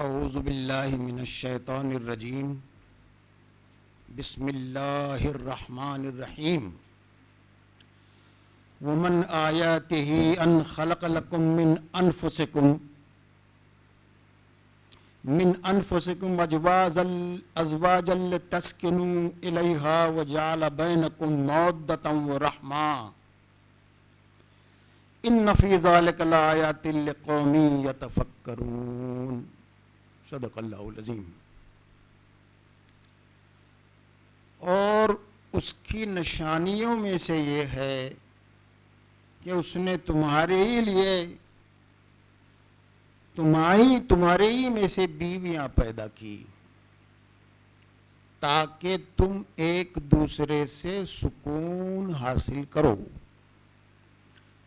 اعوذ باللہ من الشیطان الرجیم بسم اللہ الرحمن الرحیم ومن آیاتہ ان خلق لکم من انفسکم ازواجا لتسکنوا الیہا وجعل بینکم مودۃ ورحمہ ان فی ذلک لآیات لقوم یتفکرون صدق اللہ العظیم۔ اور اس کی نشانیوں میں سے یہ ہے کہ اس نے تمہارے ہی لیے تمہارے ہی میں سے بیویاں پیدا کی تاکہ تم ایک دوسرے سے سکون حاصل کرو،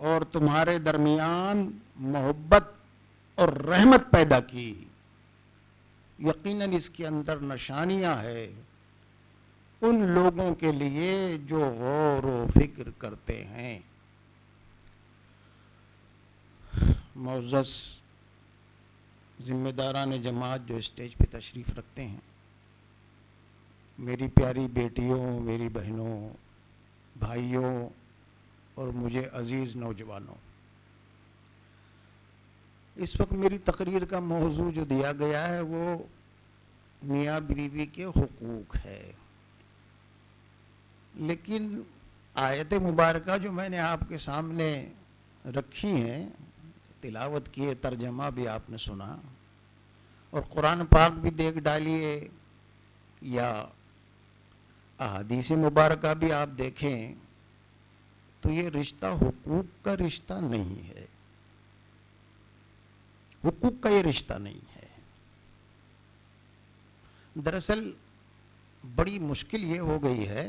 اور تمہارے درمیان محبت اور رحمت پیدا کی۔ یقیناً اس کے اندر نشانیاں ہیں ان لوگوں کے لیے جو غور و فکر کرتے ہیں۔ معزز ذمہ داران جماعت جو اسٹیج پہ تشریف رکھتے ہیں، میری پیاری بیٹیوں، میری بہنوں، بھائیوں اور مجھے عزیز نوجوانوں، اس وقت میری تقریر کا موضوع جو دیا گیا ہے وہ میاں بیوی کے حقوق ہے، لیکن آیت مبارکہ جو میں نے آپ کے سامنے رکھی ہیں، تلاوت کی ہے، ترجمہ بھی آپ نے سنا، اور قرآن پاک بھی دیکھ ڈالیے یا احادیث مبارکہ بھی آپ دیکھیں، تو یہ رشتہ حقوق کا رشتہ نہیں ہے، حقوق کا یہ رشتہ نہیں ہے۔ دراصل بڑی مشکل یہ ہو گئی ہے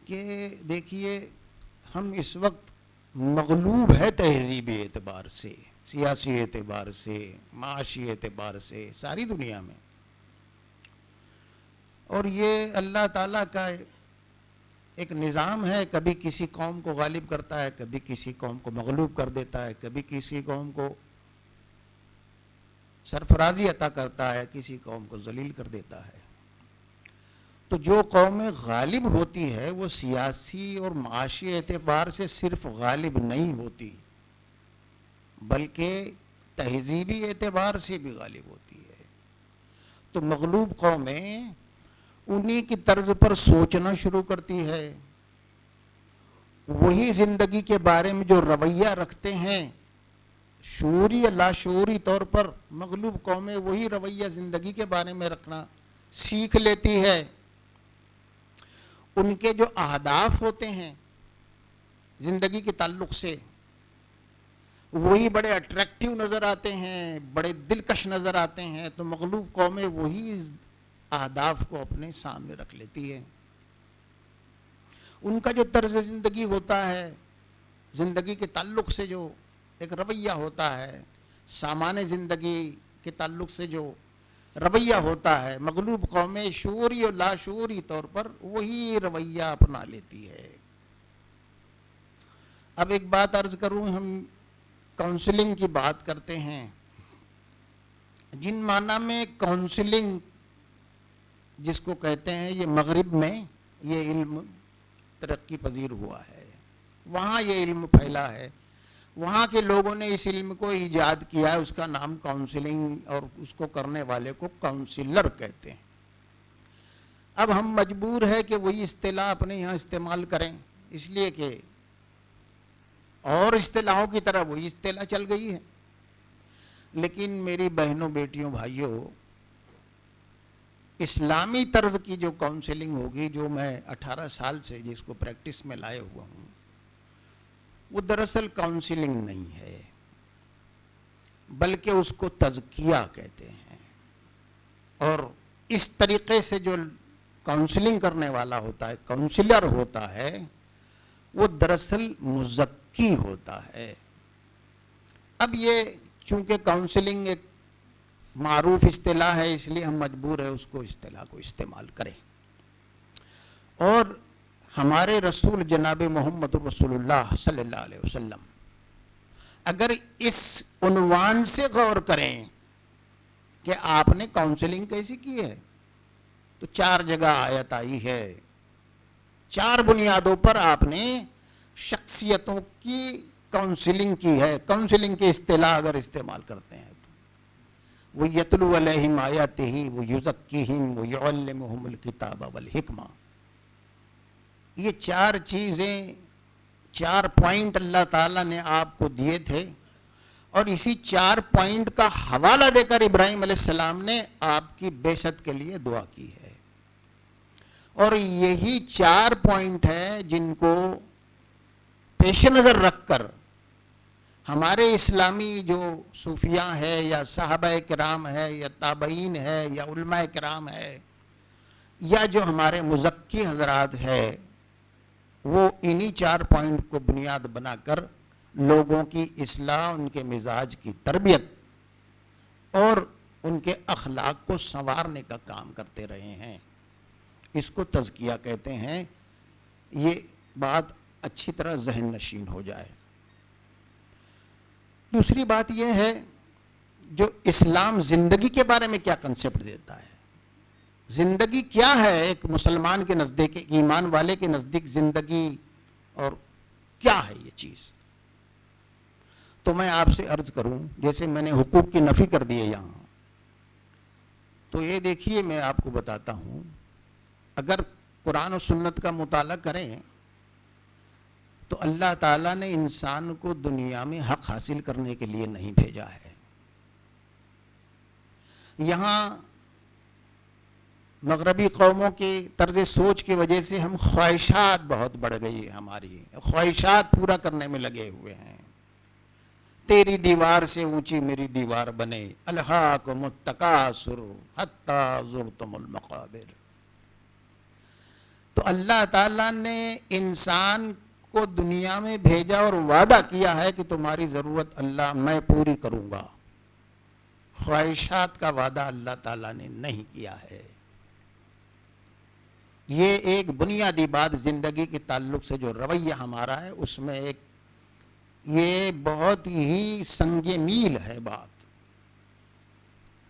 کہ دیکھیے، ہم اس وقت مغلوب ہے تہذیبی اعتبار سے، سیاسی اعتبار سے، معاشی اعتبار سے، ساری دنیا میں، اور یہ اللہ تعالیٰ کا ایک نظام ہے، کبھی کسی قوم کو غالب کرتا ہے، کبھی کسی قوم کو مغلوب کر دیتا ہے، کبھی کسی قوم کو سرفرازی عطا کرتا ہے، کسی قوم کو ذلیل کر دیتا ہے۔ تو جو قوم غالب ہوتی ہے وہ سیاسی اور معاشی اعتبار سے صرف غالب نہیں ہوتی، بلکہ تہذیبی اعتبار سے بھی غالب ہوتی ہے۔ تو مغلوب قومیں انہی کی طرز پر سوچنا شروع کرتی ہے، وہی زندگی کے بارے میں جو رویہ رکھتے ہیں، شعوری یا لاشعوری طور پر مغلوب قومیں وہی رویہ زندگی کے بارے میں رکھنا سیکھ لیتی ہے۔ ان کے جو اہداف ہوتے ہیں زندگی کے تعلق سے، وہی بڑے اٹریکٹیو نظر آتے ہیں، بڑے دلکش نظر آتے ہیں، تو مغلوب قومیں وہی اہداف کو اپنے سامنے رکھ لیتی ہے۔ ان کا جو طرز زندگی ہوتا ہے، زندگی کے تعلق سے جو ایک رویہ ہوتا ہے، سامان زندگی کے تعلق سے جو رویہ ہوتا ہے، مغلوب قومیں شعوری اور لاشعوری طور پر وہی رویہ اپنا لیتی ہے۔ اب ایک بات عرض کروں، ہم کاؤنسلنگ کی بات کرتے ہیں، جن معنی میں کاؤنسلنگ جس کو کہتے ہیں، یہ مغرب میں یہ علم ترقی پذیر ہوا ہے، وہاں یہ علم پھیلا ہے، وہاں کے لوگوں نے اس علم کو ایجاد کیا ہے، اس کا نام کاؤنسلنگ، اور اس کو کرنے والے کو کاؤنسلر کہتے ہیں۔ اب ہم مجبور ہے کہ وہی اصطلاح اپنے یہاں استعمال کریں، اس لیے کہ اور اصطلاحوں کی طرح وہی اصطلاح چل گئی ہے۔ لیکن میری بہنوں، بیٹیوں، بھائیوں، اسلامی طرز کی جو کاؤنسلنگ ہوگی، جو میں 18 سال سے جس کو پریکٹس میں لائے ہوا ہوں، وہ دراصل کاؤنسلنگ نہیں ہے، بلکہ اس کو تزکیہ کہتے ہیں۔ اور اس طریقے سے جو کاؤنسلنگ کرنے والا ہوتا ہے، کاؤنسلر ہوتا ہے، وہ دراصل مزکی ہوتا ہے۔ اب یہ چونکہ کاؤنسلنگ ایک معروف اصطلاح ہے، اس لیے ہم مجبور ہیں اس کو اصطلاح کو استعمال کریں۔ اور ہمارے رسول جناب محمد رسول اللہ صلی اللہ علیہ وسلم اگر اس عنوان سے غور کریں کہ آپ نے کاؤنسلنگ کیسی کی ہے؟ تو 4 جگہ آیت آئی ہے، 4 بنیادوں پر آپ نے شخصیتوں کی کاؤنسلنگ کی ہے. کاؤنسلنگ کی اصطلاح اگر استعمال کرتے ہیں تو وہ یتلو علیہم آیاتہ وہ یزکیہم وہ یعلمہم الکتاب والحکمہ. یہ 4 چیزیں، 4 پوائنٹ اللہ تعالیٰ نے آپ کو دیے تھے، اور اسی 4 پوائنٹ کا حوالہ دے کر ابراہیم علیہ السلام نے آپ کی بعثت کے لیے دعا کی ہے. اور یہی 4 پوائنٹ ہیں جن کو پیش نظر رکھ کر ہمارے اسلامی جو صوفیاء ہے یا صحابہ کرام ہے یا تابعین ہے یا علماء کرام ہے یا جو ہمارے مزکی حضرات ہے، وہ انہی 4 پوائنٹ کو بنیاد بنا کر لوگوں کی اصلاح، ان کے مزاج کی تربیت اور ان کے اخلاق کو سنوارنے کا کام کرتے رہے ہیں. اس کو تزکیہ کہتے ہیں. یہ بات اچھی طرح ذہن نشین ہو جائے. دوسری بات یہ ہے، جو اسلام زندگی کے بارے میں کیا کنسپٹ دیتا ہے، زندگی کیا ہے ایک مسلمان کے نزدیک، ایک ایمان والے کے نزدیک زندگی، اور کیا ہے یہ چیز. تو میں آپ سے عرض کروں، جیسے میں نے حقوق کی نفی کر دی ہے یہاں، تو یہ دیکھیے میں آپ کو بتاتا ہوں، اگر قرآن و سنت کا مطالعہ کریں تو اللہ تعالیٰ نے انسان کو دنیا میں حق حاصل کرنے کے لیے نہیں بھیجا ہے. یہاں مغربی قوموں کی طرز سوچ کی وجہ سے ہم خواہشات بہت بڑھ گئی ہے، ہماری خواہشات پورا کرنے میں لگے ہوئے ہیں. تیری دیوار سے اونچی میری دیوار بنے، الہاکم التکاثر حتی زرتم المقابر. تو اللہ تعالیٰ نے انسان کو دنیا میں بھیجا اور وعدہ کیا ہے کہ تمہاری ضرورت اللہ میں پوری کروں گا. خواہشات کا وعدہ اللہ تعالیٰ نے نہیں کیا ہے. یہ ایک بنیادی بات زندگی کے تعلق سے جو رویہ ہمارا ہے اس میں ایک یہ بہت ہی سنگ میل ہے بات.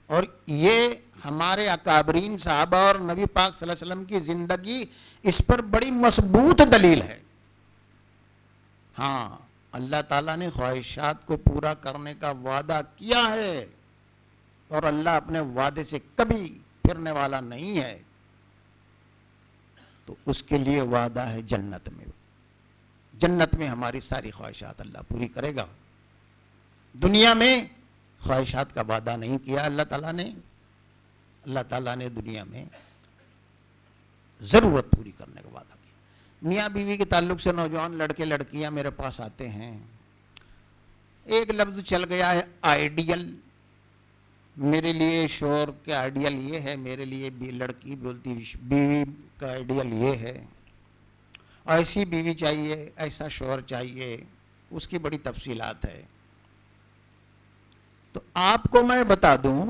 اور یہ ہمارے اکابرین صحابہ اور نبی پاک صلی اللہ علیہ وسلم کی زندگی اس پر بڑی مضبوط دلیل ہے. ہاں، اللہ تعالیٰ نے خواہشات کو پورا کرنے کا وعدہ کیا ہے، اور اللہ اپنے وعدے سے کبھی پھرنے والا نہیں ہے. تو اس کے لیے وعدہ ہے جنت میں. جنت میں ہماری ساری خواہشات اللہ پوری کرے گا. دنیا میں خواہشات کا وعدہ نہیں کیا اللہ تعالیٰ نے. اللہ تعالیٰ نے دنیا میں ضرورت پوری کرنے کا وعدہ کیا. میاں بیوی کے تعلق سے نوجوان لڑکے لڑکیاں میرے پاس آتے ہیں، ایک لفظ چل گیا ہے آئیڈیل. میرے لیے شوہر کا آئیڈیل یہ ہے، میرے لیے لڑکی بولتی بیوی کا آئیڈیل یہ ہے، ایسی بیوی چاہیے، ایسا شوہر چاہیے. اس کی بڑی تفصیلات ہے. تو آپ کو میں بتا دوں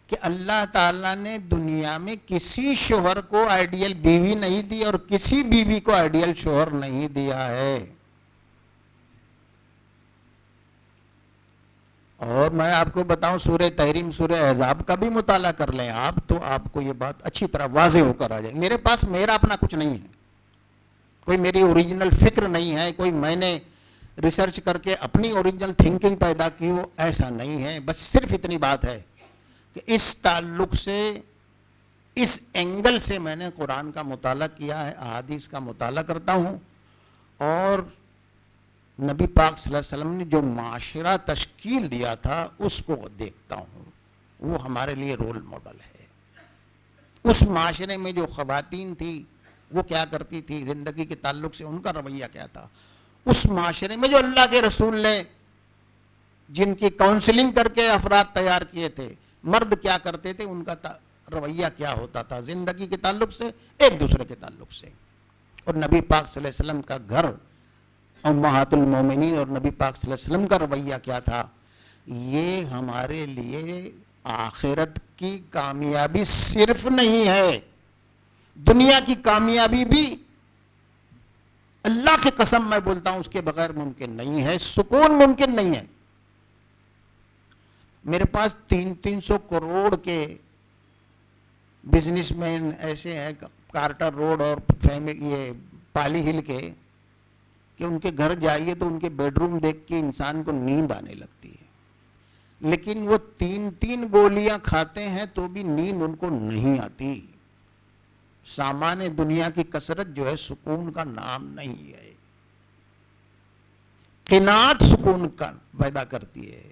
کہ اللہ تعالیٰ نے دنیا میں کسی شوہر کو آئیڈیل بیوی نہیں دی اور کسی بیوی کو آئیڈیل شوہر نہیں دیا ہے. اور میں آپ کو بتاؤں، سورہ تحریم، سورہ احزاب کا بھی مطالعہ کر لیں آپ، تو آپ کو یہ بات اچھی طرح واضح ہو کر آ جائے. میرے پاس میرا اپنا کچھ نہیں ہے، کوئی میری اوریجنل فکر نہیں ہے، کوئی میں نے ریسرچ کر کے اپنی اوریجنل تھنکنگ پیدا کی ہو، ایسا نہیں ہے. بس صرف اتنی بات ہے کہ اس تعلق سے، اس اینگل سے میں نے قرآن کا مطالعہ کیا ہے، احادیث کا مطالعہ کرتا ہوں، اور نبی پاک صلی اللہ علیہ وسلم نے جو معاشرہ تشکیل دیا تھا اس کو دیکھتا ہوں. وہ ہمارے لیے رول ماڈل ہے. اس معاشرے میں جو خواتین تھی وہ کیا کرتی تھی، زندگی کے تعلق سے ان کا رویہ کیا تھا. اس معاشرے میں جو اللہ کے رسول نے جن کی کاؤنسلنگ کر کے افراد تیار کیے تھے، مرد کیا کرتے تھے، ان کا رویہ کیا ہوتا تھا زندگی کے تعلق سے، ایک دوسرے کے تعلق سے. اور نبی پاک صلی اللہ علیہ وسلم کا گھر، امہات المومنین اور نبی پاک صلی اللہ علیہ وسلم کا رویہ کیا تھا. یہ ہمارے لیے آخرت کی کامیابی صرف نہیں ہے، دنیا کی کامیابی بھی اللہ کی قسم میں بولتا ہوں اس کے بغیر ممکن نہیں ہے. سکون ممکن نہیں ہے. میرے پاس 300 کروڑ کے بزنس مین ایسے ہیں کارٹر روڈ اور یہ پالی ہل کے کہ ان کے گھر جائیے تو ان کے بیڈ روم دیکھ کے انسان کو نیند آنے لگتی ہے، لیکن وہ 3 گولیاں کھاتے ہیں تو بھی نیند ان کو نہیں آتی۔ سامان دنیا کی کثرت جو ہے سکون کا نام نہیں ہے، قناعت سکون کا پیدا کرتی ہے۔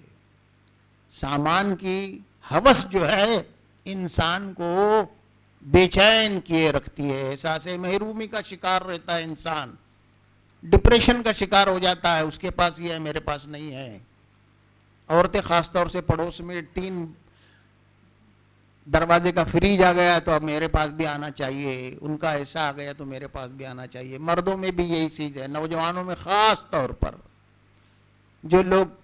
سامان کی ہوس جو ہے انسان کو بے چین کیے رکھتی ہے، احساس محرومی کا شکار رہتا ہے انسان، ڈپریشن کا شکار ہو جاتا ہے، اس کے پاس یہ ہے میرے پاس نہیں ہے۔ عورتیں خاص طور سے پڑوس میں 3 دروازے کا فریج آ گیا تو اب میرے پاس بھی آنا چاہیے، ان کا ایسا آ گیا تو میرے پاس بھی آنا چاہیے۔ مردوں میں بھی یہی چیز ہے، نوجوانوں میں خاص طور پر جو لوگ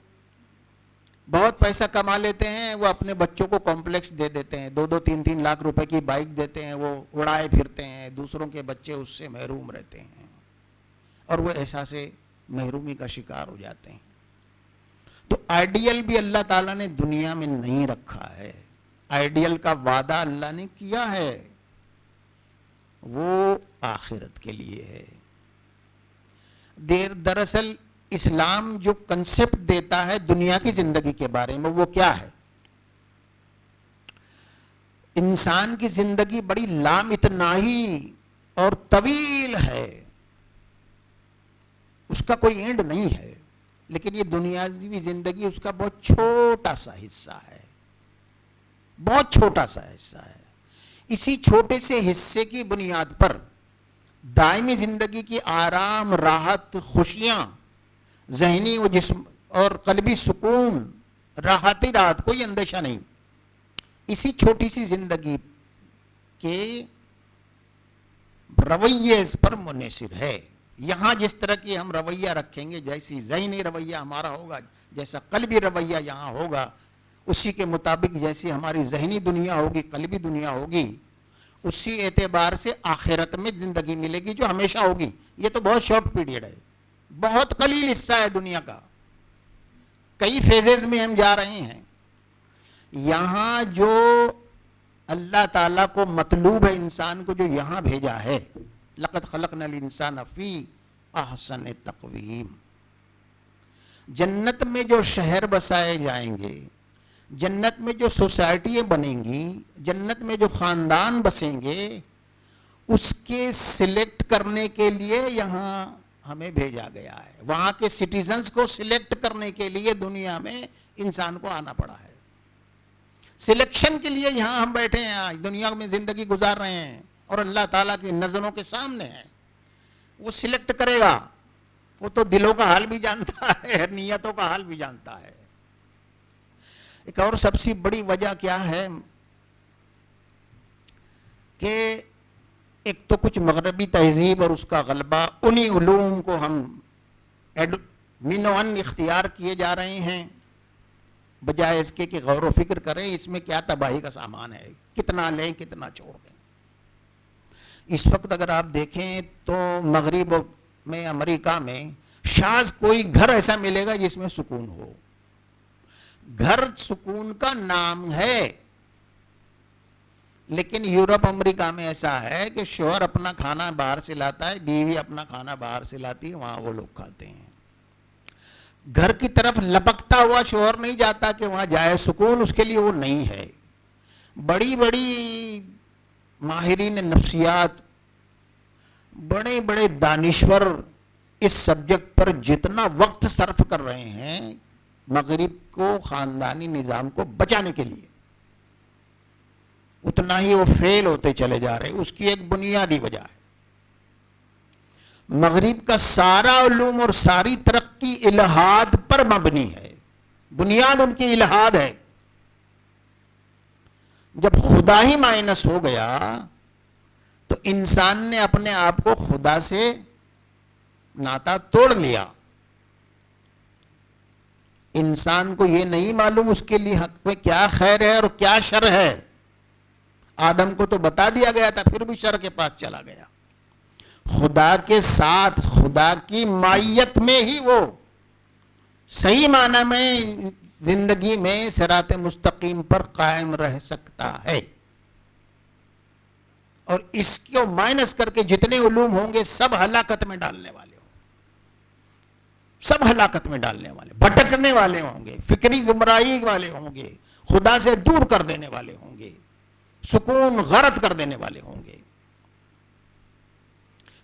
بہت پیسہ کما لیتے ہیں وہ اپنے بچوں کو کمپلیکس دے دیتے ہیں، 2-2 3-3 لاکھ روپے کی بائک دیتے ہیں، وہ اڑائے پھرتے ہیں، دوسروں کے بچے اس سے محروم رہتے ہیں اور وہ احساس محرومی کا شکار ہو جاتے ہیں۔ تو آئیڈیل بھی اللہ تعالیٰ نے دنیا میں نہیں رکھا ہے، آئیڈیل کا وعدہ اللہ نے کیا ہے، وہ آخرت کے لیے ہے۔ دراصل اسلام جو کنسپٹ دیتا ہے دنیا کی زندگی کے بارے میں وہ کیا ہے؟ انسان کی زندگی بڑی لامتناہی اور طویل ہے، اس کا کوئی اینڈ نہیں ہے، لیکن یہ دنیاوی زندگی اس کا بہت چھوٹا سا حصہ ہے، بہت چھوٹا سا حصہ ہے۔ اسی چھوٹے سے حصے کی بنیاد پر دائمی زندگی کی آرام، راحت، خوشیاں، ذہنی و جسم اور قلبی سکون، راحت ہی راحت، کوئی اندیشہ نہیں، اسی چھوٹی سی زندگی کے رویے پر منحصر ہے۔ یہاں جس طرح کی ہم رویہ رکھیں گے، جیسی ذہنی رویہ ہمارا ہوگا، جیسا قلبی رویہ یہاں ہوگا، اسی کے مطابق جیسی ہماری ذہنی دنیا ہوگی، قلبی دنیا ہوگی، اسی اعتبار سے آخرت میں زندگی ملے گی جو ہمیشہ ہوگی۔ یہ تو بہت شارٹ پیریڈ ہے، بہت قلیل حصہ ہے دنیا کا، کئی فیزز میں ہم جا رہے ہیں۔ یہاں جو اللہ تعالیٰ کو مطلوب ہے انسان کو جو یہاں بھیجا ہے، لقد خلقنا الانسان فی احسن تقویم، جنت میں جو شہر بسائے جائیں گے، جنت میں جو سوسائٹیاں بنیں گی، جنت میں جو خاندان بسیں گے، اس کے سلیکٹ کرنے کے لیے یہاں ہمیں بھیجا گیا ہے۔ وہاں کے سٹیزنز کو سلیکٹ کرنے کے لیے دنیا میں انسان کو آنا پڑا ہے، سلیکشن کے لیے یہاں ہم بیٹھے ہیں، آج دنیا میں زندگی گزار رہے ہیں اور اللہ تعالیٰ کی نظروں کے سامنے ہے، وہ سلیکٹ کرے گا، وہ تو دلوں کا حال بھی جانتا ہے، نیتوں کا حال بھی جانتا ہے۔ ایک اور سب سے بڑی وجہ کیا ہے کہ ایک تو کچھ مغربی تہذیب اور اس کا غلبہ، انہی علوم کو ہم من اختیار کیے جا رہے ہیں، بجائے اس کے کہ غور و فکر کریں اس میں کیا تباہی کا سامان ہے، کتنا لیں کتنا چھوڑ دیں۔ اس وقت اگر آپ دیکھیں تو مغرب میں، امریکہ میں شاذ کوئی گھر ایسا ملے گا جس میں سکون ہو۔ گھر سکون کا نام ہے، لیکن یورپ امریکہ میں ایسا ہے کہ شوہر اپنا کھانا باہر سے لاتا ہے، بیوی اپنا کھانا باہر سے لاتی ہے، وہاں وہ لوگ کھاتے ہیں۔ گھر کی طرف لپکتا ہوا شوہر نہیں جاتا کہ وہاں جائے، سکون اس کے لیے وہ نہیں ہے۔ بڑی بڑی ماہرین نفسیات، بڑے بڑے دانشور اس سبجیکٹ پر جتنا وقت صرف کر رہے ہیں مغرب کو، خاندانی نظام کو بچانے کے لیے، اتنا ہی وہ فیل ہوتے چلے جا رہے ہیں۔ اس کی ایک بنیادی وجہ ہے، مغرب کا سارا علوم اور ساری ترقی الہاد پر مبنی ہے، بنیاد ان کی الہاد ہے۔ جب خدا ہی مائنس ہو گیا تو انسان نے اپنے آپ کو خدا سے ناتا توڑ لیا۔ انسان کو یہ نہیں معلوم اس کے لیے حق میں کیا خیر ہے اور کیا شر ہے۔ آدم کو تو بتا دیا گیا تھا، پھر بھی شر کے پاس چلا گیا۔ خدا کے ساتھ، خدا کی مائیت میں ہی وہ صحیح معنی میں زندگی میں صراط مستقیم پر قائم رہ سکتا ہے. اور اس کو مائنس کر کے جتنے علوم ہوں گے سب ہلاکت میں ڈالنے والے ہوں گے، سب ہلاکت میں ڈالنے والے، بھٹکنے والے ہوں گے، فکری گمراہی والے ہوں گے، خدا سے دور کر دینے والے ہوں گے، سکون غارت کر دینے والے ہوں گے.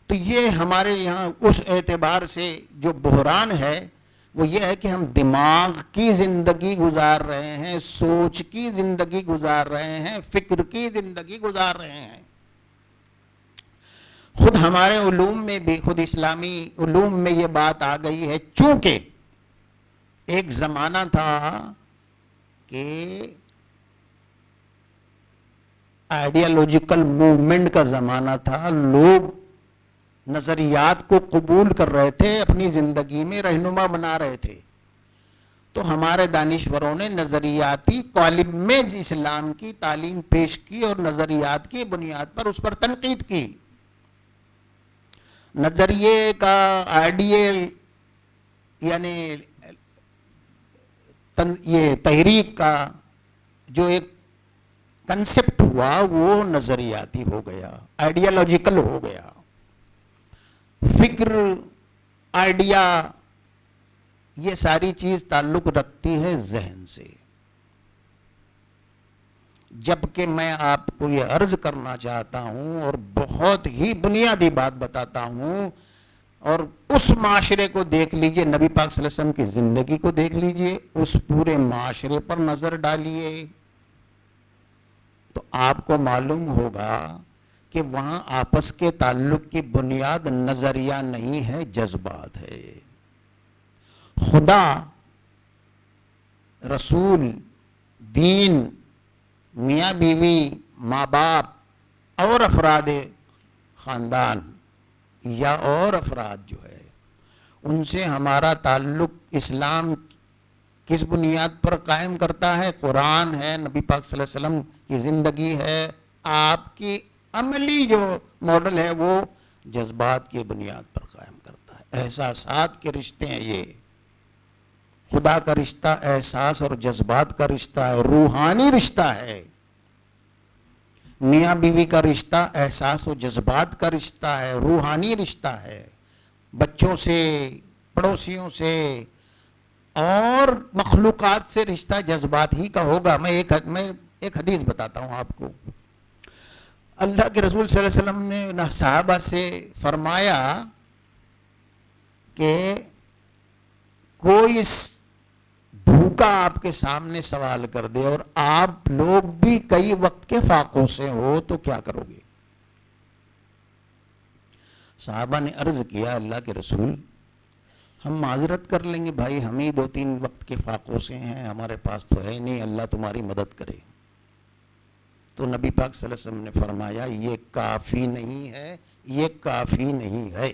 تو یہ ہمارے یہاں اس اعتبار سے جو بحران ہے وہ یہ ہے کہ ہم دماغ کی زندگی گزار رہے ہیں، سوچ کی زندگی گزار رہے ہیں، فکر کی زندگی گزار رہے ہیں. خود ہمارے علوم میں بھی، خود اسلامی علوم میں یہ بات آ گئی ہے. چونکہ ایک زمانہ تھا کہ آئیڈیالوجیکل موومنٹ کا زمانہ تھا، لوگ نظریات کو قبول کر رہے تھے، اپنی زندگی میں رہنما بنا رہے تھے. تو ہمارے دانشوروں نے نظریاتی قالب میں اسلام کی تعلیم پیش کی اور نظریات کی بنیاد پر اس پر تنقید کی. نظریے کا آئیڈیل یعنی یہ تحریک کا جو ایک کنسپٹ ہوا وہ نظریاتی ہو گیا، آئیڈیالوجیکل ہو گیا. فکر، آئیڈیا، یہ ساری چیز تعلق رکھتی ہے ذہن سے. جبکہ میں آپ کو یہ عرض کرنا چاہتا ہوں اور بہت ہی بنیادی بات بتاتا ہوں، اور اس معاشرے کو دیکھ لیجئے، نبی پاک صلی اللہ علیہ وسلم کی زندگی کو دیکھ لیجئے، اس پورے معاشرے پر نظر ڈالیے تو آپ کو معلوم ہوگا کہ وہاں آپس کے تعلق کی بنیاد نظریہ نہیں ہے، جذبات ہے. خدا، رسول، دین، میاں بیوی، ماں باپ اور افراد خاندان یا اور افراد جو ہے ان سے ہمارا تعلق اسلام کس بنیاد پر قائم کرتا ہے؟ قرآن ہے، نبی پاک صلی اللہ علیہ وسلم کی زندگی ہے. آپ کی عملی جو ماڈل ہے وہ جذبات کی بنیاد پر قائم کرتا ہے. احساسات کے رشتے ہیں یہ. خدا کا رشتہ احساس اور جذبات کا رشتہ ہے، روحانی رشتہ ہے. میاں بیوی کا رشتہ احساس و جذبات کا رشتہ ہے، روحانی رشتہ ہے. بچوں سے، پڑوسیوں سے اور مخلوقات سے رشتہ جذبات ہی کا ہوگا. میں ایک حدیث بتاتا ہوں آپ کو. اللہ کے رسول صلی اللہ علیہ وسلم نے صحابہ سے فرمایا کہ کوئی بھوکا آپ کے سامنے سوال کر دے اور آپ لوگ بھی کئی وقت کے فاقوں سے ہو تو کیا کرو گے؟ صحابہ نے عرض کیا، اللہ کے رسول ہم معذرت کر لیں گے بھائی، ہم ہی 2-3 وقت کے فاقوں سے ہیں، ہمارے پاس تو ہے نہیں، اللہ تمہاری مدد کرے. تو نبی پاک صلی اللہ علیہ وسلم نے فرمایا یہ کافی نہیں ہے، یہ کافی نہیں ہے.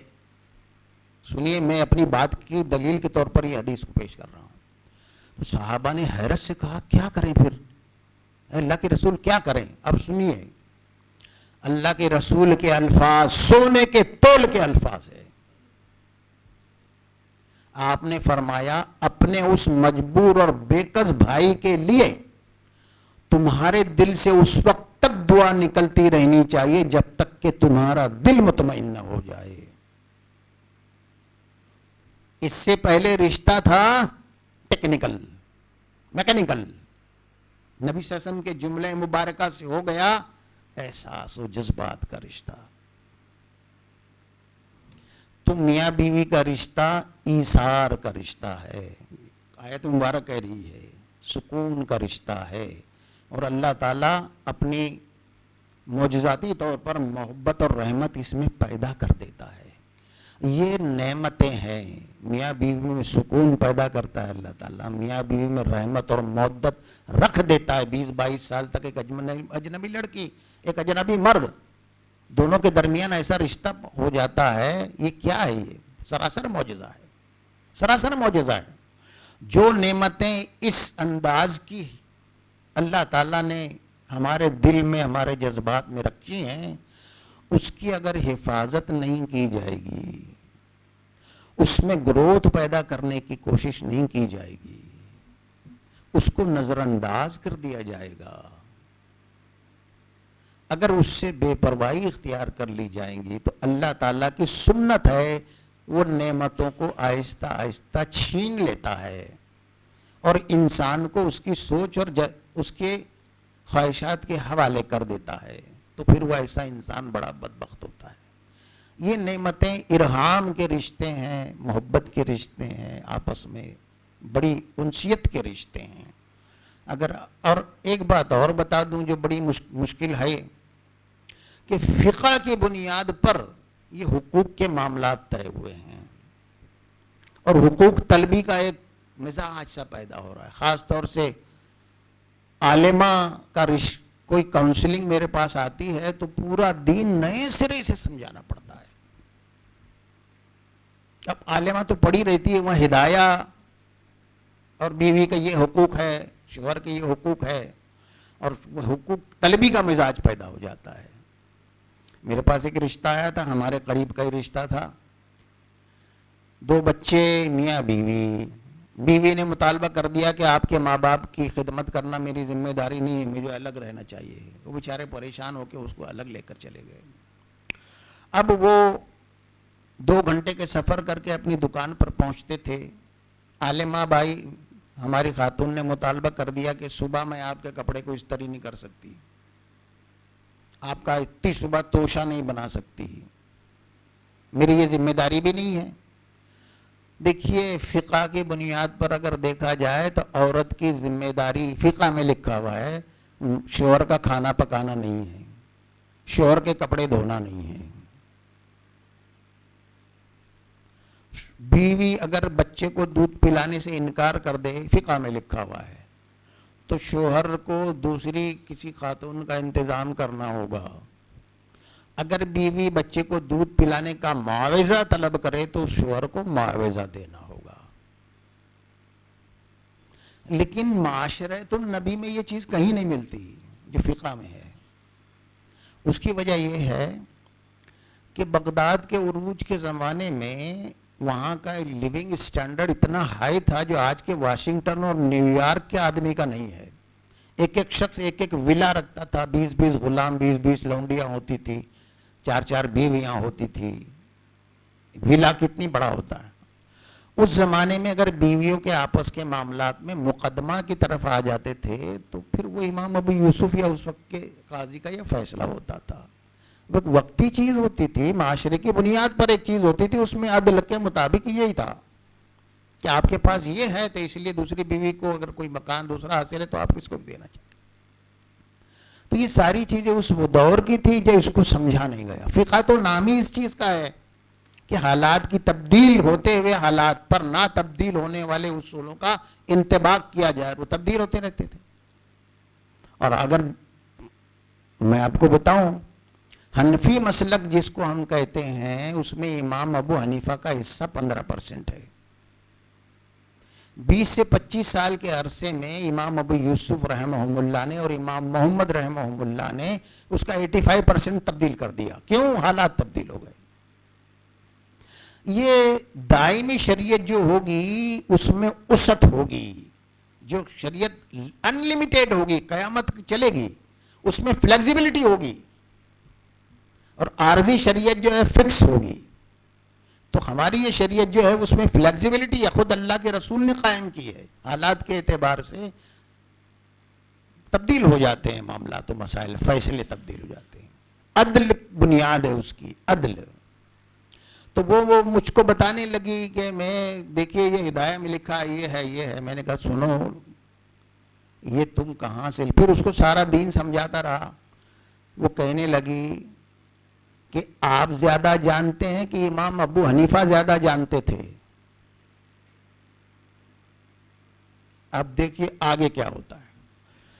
سنیے، میں اپنی بات کی دلیل کے طور پر یہ حدیث کو پیش کر رہا ہوں. تو صحابہ نے حیرت سے کہا کیا کریں پھر؟ اللہ کے رسول کیا کریں؟ اب سنیے، اللہ کے رسول کے الفاظ سونے کے تول کے الفاظ ہے. آپ نے فرمایا اپنے اس مجبور اور بےکس بھائی کے لیے تمہارے دل سے اس وقت تک دعا نکلتی رہنی چاہیے جب تک کہ تمہارا دل مطمئن نہ ہو جائے. اس سے پہلے رشتہ تھا ٹیکنیکل، میکینیکل. نبی صلی اللہ علیہ وسلم کے جملے مبارکہ سے ہو گیا احساس و جذبات کا رشتہ. تو میاں بیوی کا رشتہ ایثار کا رشتہ ہے. آیت مبارک کہہ رہی ہے سکون کا رشتہ ہے. اور اللہ تعالیٰ اپنی معجزاتی طور پر محبت اور رحمت اس میں پیدا کر دیتا ہے. یہ نعمتیں ہیں. میاں بیوی میں سکون پیدا کرتا ہے اللہ تعالیٰ، میاں بیوی میں رحمت اور مودت رکھ دیتا ہے. 20-22 سال تک ایک اجنبی لڑکی، ایک اجنبی مرد، دونوں کے درمیان ایسا رشتہ ہو جاتا ہے. یہ کیا ہے؟ یہ سراسر معجزہ ہے، سراسر معجزہ ہے. جو نعمتیں اس انداز کی اللہ تعالیٰ نے ہمارے دل میں، ہمارے جذبات میں رکھی ہیں، اس کی اگر حفاظت نہیں کی جائے گی، اس میں گروتھ پیدا کرنے کی کوشش نہیں کی جائے گی، اس کو نظر انداز کر دیا جائے گا. اگر اس سے بے پرواہی اختیار کر لی جائیں گی تو اللہ تعالیٰ کی سنت ہے وہ نعمتوں کو آہستہ آہستہ چھین لیتا ہے اور انسان کو اس کی سوچ اور اس کے خواہشات کے حوالے کر دیتا ہے. تو پھر وہ ایسا انسان بڑا بدبخت ہوتا ہے. یہ نعمتیں ارحام کے رشتے ہیں, محبت کے رشتے ہیں, آپس میں بڑی انسیت کے رشتے ہیں. اگر اور ایک بات اور بتا دوں جو بڑی مشکل ہے کہ فقہ کی بنیاد پر یہ حقوق کے معاملات طے ہوئے ہیں اور حقوق طلبی کا ایک مزاج سا پیدا ہو رہا ہے. خاص طور سے عالمہ کا کوئی کاؤنسلنگ میرے پاس آتی ہے تو پورا دین نئے سرے سے سمجھانا پڑتا ہے. اب عالمہ تو پڑھی رہتی ہے وہاں ہدایہ اور بیوی کا یہ حقوق ہے, شوہر کے یہ حقوق ہے, اور حقوق طلبی کا مزاج پیدا ہو جاتا ہے. میرے پاس ایک رشتہ آیا تھا, ہمارے قریب کا ہی رشتہ تھا, 2 بچے, میاں بیوی. بیوی نے مطالبہ کر دیا کہ آپ کے ماں باپ کی خدمت کرنا میری ذمہ داری نہیں ہے, مجھے الگ رہنا چاہیے. وہ بیچارے پریشان ہو کے اس کو الگ لے کر چلے گئے. اب وہ 2 گھنٹے کے سفر کر کے اپنی دکان پر پہنچتے تھے. عالمہ بھائی ہماری خاتون نے مطالبہ کر دیا کہ صبح میں آپ کے کپڑے کو استری نہیں کر سکتی, آپ کا اتنی صبح توشہ نہیں بنا سکتی, میری یہ ذمہ داری بھی نہیں ہے. دیکھیے فقہ کی بنیاد پر اگر دیکھا جائے تو عورت کی ذمہ داری فقہ میں لکھا ہوا ہے, شوہر کا کھانا پکانا نہیں ہے, شوہر کے کپڑے دھونا نہیں ہے. بیوی اگر بچے کو دودھ پلانے سے انکار کر دے, فقہ میں لکھا ہوا ہے, تو شوہر کو دوسری کسی خاتون کا انتظام کرنا ہوگا. اگر بیوی بچے کو دودھ پلانے کا معاوضہ طلب کرے تو شوہر کو معاوضہ دینا ہوگا. لیکن معاشرۃ النبی میں یہ چیز کہیں نہیں ملتی جو فقہ میں ہے. اس کی وجہ یہ ہے کہ بغداد کے عروج کے زمانے میں وہاں کا لیونگ سٹینڈرڈ اتنا ہائی تھا جو آج کے واشنگٹن اور نیو یارک کے آدمی کا نہیں ہے. ایک ایک شخص ایک ایک ولا رکھتا تھا, 20 غلام, 20 لونڈیاں ہوتی تھی, 4 بیویاں ہوتی تھی. ولا کتنی بڑا ہوتا ہے. اس زمانے میں اگر بیویوں کے آپس کے معاملات میں مقدمہ کی طرف آ جاتے تھے تو پھر وہ امام ابو یوسف یا اس وقت کے قاضی کا یہ فیصلہ ہوتا تھا. ایک وقتی چیز ہوتی تھی, معاشرے کی بنیاد پر ایک چیز ہوتی تھی, اس میں عدل کے مطابق یہی تھا کہ آپ کے پاس یہ ہے تو اس لیے دوسری بیوی کو اگر کوئی مکان دوسرا حاصل ہے تو آپ کس کو دینا چاہیے. تو یہ ساری چیزیں اس دور کی تھی جو اس کو سمجھا نہیں گیا. فقہ تو نام ہی اس چیز کا ہے کہ حالات کی تبدیل ہوتے ہوئے حالات پر نہ تبدیل ہونے والے اصولوں کا انطباق کیا جائے, وہ تبدیل ہوتے رہتے تھے. اور اگر میں آپ کو بتاؤں, حنفی مسلک جس کو ہم کہتے ہیں اس میں امام ابو حنیفہ کا حصہ 15% ہے. 20 سے 25 سال کے عرصے میں امام ابو یوسف رحمہ اللہ نے اور امام محمد رحمہ اللہ نے اس کا 85% تبدیل کر دیا. کیوں؟ حالات تبدیل ہو گئے. یہ دائمی شریعت جو ہوگی اس میں وسعت ہوگی, جو شریعت انلمیٹیڈ ہوگی, قیامت چلے گی, اس میں فلیکسیبلٹی ہوگی. اور عارضی شریعت جو ہے فکس ہوگی. تو ہماری یہ شریعت جو ہے اس میں فلیکسیبلٹی یا خود اللہ کے رسول نے قائم کی ہے. حالات کے اعتبار سے تبدیل ہو جاتے ہیں معاملات و مسائل, فیصلے تبدیل ہو جاتے ہیں. عدل بنیاد ہے اس کی, عدل. تو وہ مجھ کو بتانے لگی کہ میں دیکھیے یہ ہدایہ میں لکھا یہ ہے یہ ہے. میں نے کہا سنو یہ تم کہاں سے, پھر اس کو سارا دین سمجھاتا رہا. وہ کہنے لگی کہ آپ زیادہ جانتے ہیں کہ امام ابو حنیفہ زیادہ جانتے تھے. اب دیکھیے آگے کیا ہوتا ہے.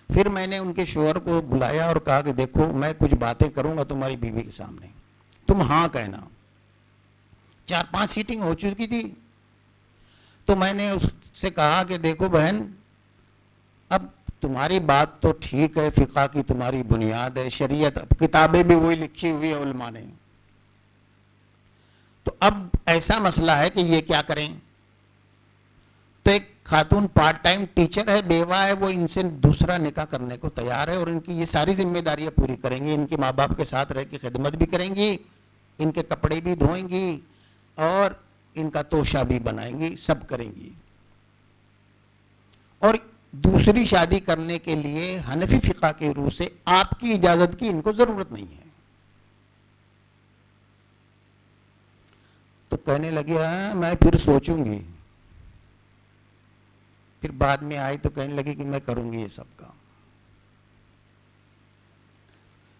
پھر میں نے ان کے شوہر کو بلایا اور کہا کہ دیکھو میں کچھ باتیں کروں گا تمہاری بیوی کے سامنے, تم ہاں کہنا. 4-5 سیٹنگ ہو چکی تھی. تو میں نے اس سے کہا کہ دیکھو بہن, اب تمہاری بات تو ٹھیک ہے, فقہ کی تمہاری بنیاد ہے, شریعت کتابیں بھی وہی لکھی ہوئی ہے علماء نے, تو اب ایسا مسئلہ ہے کہ یہ کیا کریں. تو ایک خاتون پارٹ ٹائم ٹیچر ہے، بیوہ ہے، وہ ان سے دوسرا نکاح کرنے کو تیار ہے اور ان کی یہ ساری ذمہ داریاں پوری کریں گی، ان کے ماں باپ کے ساتھ رہ کے خدمت بھی کریں گی، ان کے کپڑے بھی دھوئیں گی اور ان کا توشہ بھی بنائیں گی، سب کریں گی. اور دوسری شادی کرنے کے لیے حنفی فقہ کے روح سے آپ کی اجازت کی ان کو ضرورت نہیں ہے. تو کہنے لگے میں پھر سوچوں گی. پھر بعد میں آئی تو کہنے لگی کہ میں کروں گی یہ سب کام.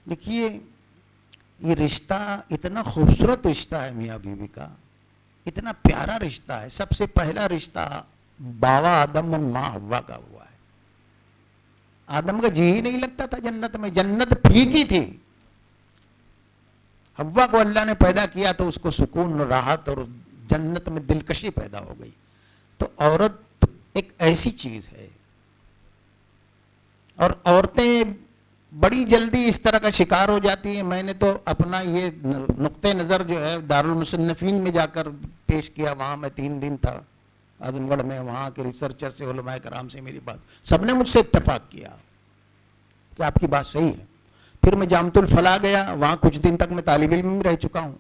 دیکھیے یہ رشتہ اتنا خوبصورت رشتہ ہے میاں بیوی کا، اتنا پیارا رشتہ ہے. سب سے پہلا رشتہ باوا آدم اور ماں حوا کا ہوا ہے. آدم کا جی ہی نہیں لگتا تھا جنت میں، جنت پھیکی تھی. حوا کو اللہ نے پیدا کیا تو اس کو سکون، راحت اور جنت میں دلکشی پیدا ہو گئی. تو عورت ایک ایسی چیز ہے، اور عورتیں بڑی جلدی اس طرح کا شکار ہو جاتی ہیں. میں نے تو اپنا یہ نقطہ نظر جو ہے دارالمصنفین میں جا کر پیش کیا. وہاں میں 3 دن تھا اعظم گڑھ میں، وہاں کے ریسرچر سے، علماء کرام سے میری بات، سب نے مجھ سے اتفاق کیا کہ آپ کی بات صحیح ہے. پھر میں جامعۃ الفلاح گیا، وہاں کچھ دن تک میں طالب علم میں رہ چکا ہوں.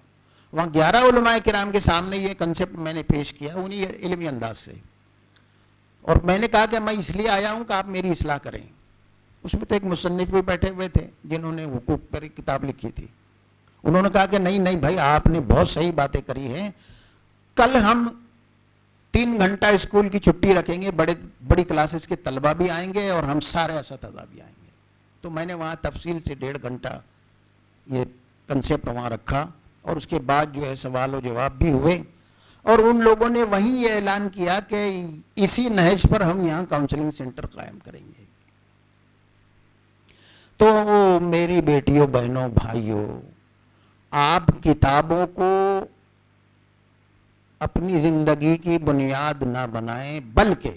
وہاں 11 علماء کرام کے سامنے یہ کنسیپٹ میں نے پیش کیا انہیں علمی انداز سے. اور میں نے کہا کہ میں اس لیے آیا ہوں کہ آپ میری اصلاح کریں. اس میں تو ایک مصنف بھی بیٹھے ہوئے تھے جنہوں نے حقوق پر ایک کتاب لکھی تھی. انہوں نے کہا کہ نہیں بھائی، آپ نے بہت صحیح باتیں کری ہیں. کل ہم 3 گھنٹہ اسکول کی چھٹی رکھیں گے، بڑی کلاسز کے طلبہ بھی آئیں گے اور ہم سارے اساتذہ بھی آئیں گے. تو میں نے وہاں تفصیل سے 1.5 گھنٹہ یہ کنسیپٹ وہاں رکھا، اور اس کے بعد جو ہے سوال و جواب بھی ہوئے. اور ان لوگوں نے وہیں یہ اعلان کیا کہ اسی نہج پر ہم یہاں کاؤنسلنگ سینٹر قائم کریں گے. تو میری بیٹیوں، بہنوں، بھائیوں، آپ کتابوں کو اپنی زندگی کی بنیاد نہ بنائیں، بلکہ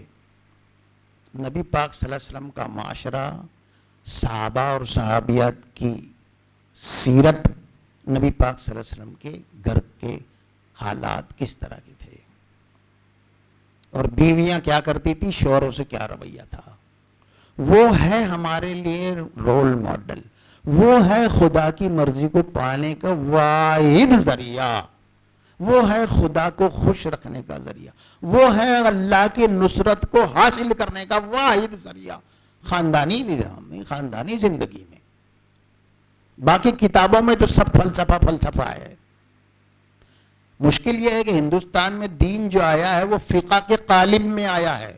نبی پاک صلی اللہ علیہ وسلم کا معاشرہ، صحابہ اور صحابیات کی سیرت، نبی پاک صلی اللہ علیہ وسلم کے گھر کے حالات کس طرح کے تھے، اور بیویاں کیا کرتی تھی، شوہروں سے کیا رویہ تھا. وہ ہے ہمارے لیے رول ماڈل. وہ ہے خدا کی مرضی کو پانے کا واحد ذریعہ. وہ ہے خدا کو خوش رکھنے کا ذریعہ. وہ ہے اللہ کی نصرت کو حاصل کرنے کا واحد ذریعہ خاندانی نظام میں، خاندانی زندگی میں. باقی کتابوں میں تو سب فلسفہ ہے. مشکل یہ ہے کہ ہندوستان میں دین جو آیا ہے وہ فقہ کے قالب میں آیا ہے،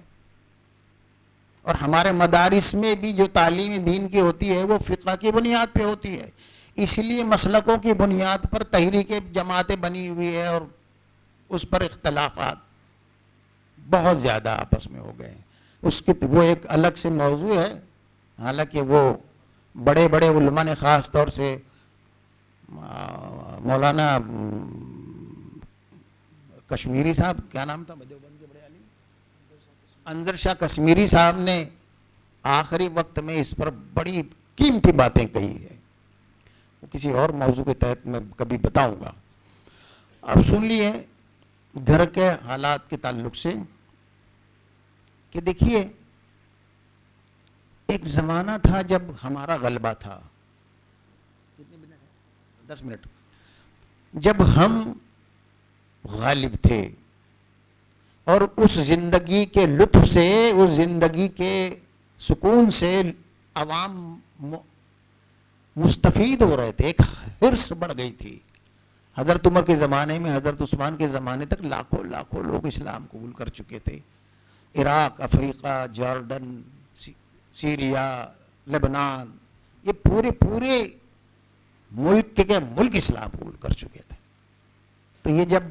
اور ہمارے مدارس میں بھی جو تعلیم دین کی ہوتی ہے وہ فقہ کی بنیاد پہ ہوتی ہے. اس لیے مسلکوں کی بنیاد پر تحریک جماعتیں بنی ہوئی ہے، اور اس پر اختلافات بہت زیادہ آپس میں ہو گئے ہیں. اس کی وہ ایک الگ سے موضوع ہے. حالانکہ وہ بڑے بڑے علماء نے، خاص طور سے مولانا کشمیری صاحب، کیا نام تھا دیوبند کے بڑے عالم، انظر شاہ کشمیری صاحب نے آخری وقت میں اس پر بڑی قیمتی باتیں کہی ہے. وہ کسی اور موضوع کے تحت میں کبھی بتاؤں گا. اب سن لیے گھر کے حالات کے تعلق سے کہ دیکھیے ایک زمانہ تھا جب ہمارا غلبہ تھا. کتنے منٹ ہے؟ 10 منٹ. جب ہم غالب تھے اور اس زندگی کے لطف سے، اس زندگی کے سکون سے عوام مستفید ہو رہے تھے. ایک حرص بڑھ گئی تھی. حضرت عمر کے زمانے میں، حضرت عثمان کے زمانے تک لاکھوں لوگ اسلام قبول کر چکے تھے. عراق، افریقہ، جارڈن، سیریا، لبنان، یہ پورے ملک کے ملک اسلام قبول کر چکے تھے. تو یہ جب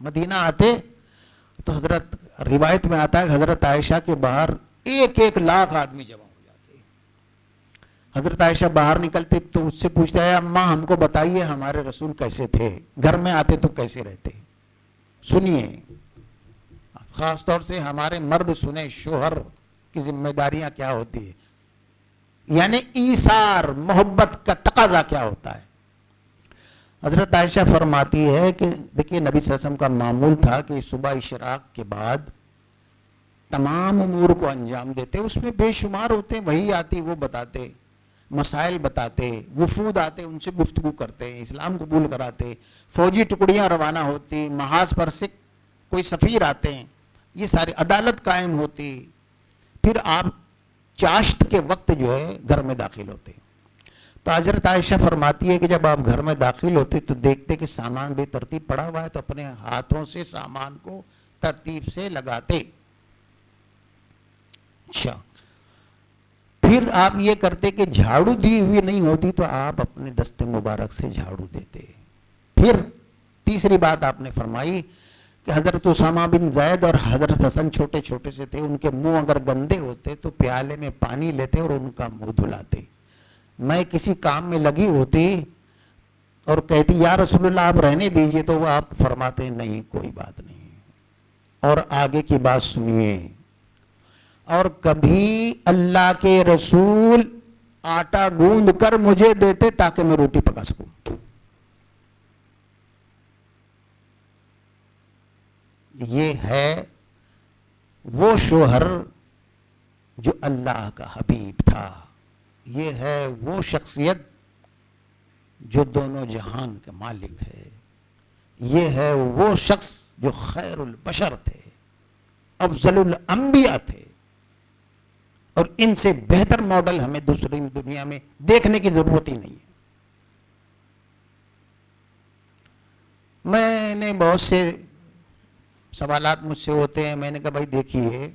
مدینہ آتے تو حضرت، روایت میں آتا ہے حضرت عائشہ کے باہر 1 لاکھ آدمی جمع ہو جاتے. حضرت عائشہ باہر نکلتے تو اس سے پوچھتا ہے اماں ہم کو بتائیے ہمارے رسول کیسے تھے، گھر میں آتے تو کیسے رہتے. سنیے، خاص طور سے ہمارے مرد سنیں شوہر کی ذمہ داریاں کیا ہوتی ہے، یعنی ایثار، محبت کا تقاضا کیا ہوتا ہے. حضرت عائشہ فرماتی ہے کہ دیکھیے نبی صلی اللہ علیہ وسلم کا معمول تھا کہ صبح اشراق کے بعد تمام امور کو انجام دیتے، اس میں بے شمار ہوتے، وہی آتی وہ بتاتے، مسائل بتاتے، وفود آتے ان سے گفتگو کرتے، اسلام قبول کراتے، فوجی ٹکڑیاں روانہ ہوتی، محاذ پر سے کوئی سفیر آتے ہیں، یہ ساری عدالت قائم ہوتی، پھر آپ چاشت کے وقت جو ہے گھر میں داخل ہوتے. تو حضرت عائشہ فرماتی ہے کہ جب آپ گھر میں داخل ہوتے تو دیکھتے کہ سامان بے ترتیب پڑا ہوا ہے تو اپنے ہاتھوں سے سامان کو ترتیب سے لگاتے. اچھا، پھر آپ یہ کرتے کہ جھاڑو دی ہوئی نہیں ہوتی تو آپ اپنے دست مبارک سے جھاڑو دیتے. پھر تیسری بات آپ نے فرمائی کہ حضرت اسامہ بن زید اور حضرت حسن چھوٹے چھوٹے سے تھے، ان کے منہ اگر گندے ہوتے تو پیالے میں پانی لیتے اور ان کا منہ دھلاتے. میں کسی کام میں لگی ہوتی اور کہتی یا رسول اللہ آپ رہنے دیجئے، تو وہ آپ فرماتے نہیں کوئی بات نہیں، اور آگے کی بات سنیے. اور کبھی اللہ کے رسول آٹا گوندھ کر مجھے دیتے تاکہ میں روٹی پکا سکوں. یہ ہے وہ شوہر جو اللہ کا حبیب تھا، یہ ہے وہ شخصیت جو دونوں جہان کے مالک ہے، یہ ہے وہ شخص جو خیر البشر تھے، افضل الانبیاء تھے، اور ان سے بہتر ماڈل ہمیں دوسری دنیا میں دیکھنے کی ضرورت ہی نہیں ہے. میں نے بہت سے سوالات مجھ سے ہوتے ہیں، میں نے کہا بھائی دیکھیے،